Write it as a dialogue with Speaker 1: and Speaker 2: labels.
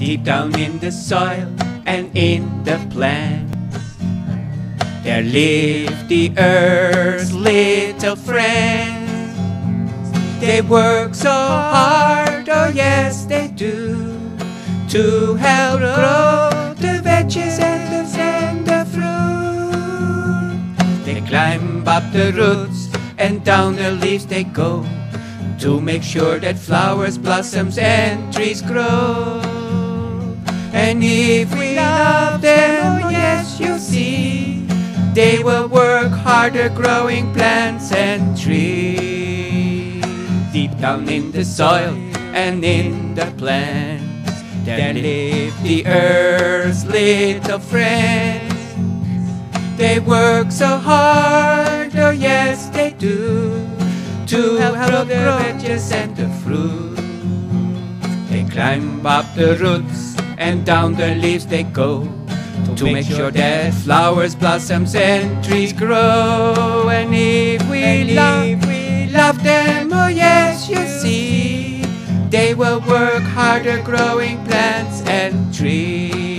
Speaker 1: Deep down in the soil and in the plant, there live the earth's little friends. They work so hard, oh yes they do, to help grow the veggies and the fruit. They climb up the roots and down the leaves they go, to make sure that flowers, blossoms and trees grow. And if we love them, oh yes you see, they will work harder growing plants and trees. Deep down in the soil and in the plants, there live the earth's little friends. They work so hard, oh yes they do, to help grow the veggies and the fruit. They climb up the roots and down the leaves they go, to make sure that flowers, blossoms and trees grow. And if we love them, oh yes you see, they will work harder growing plants and trees.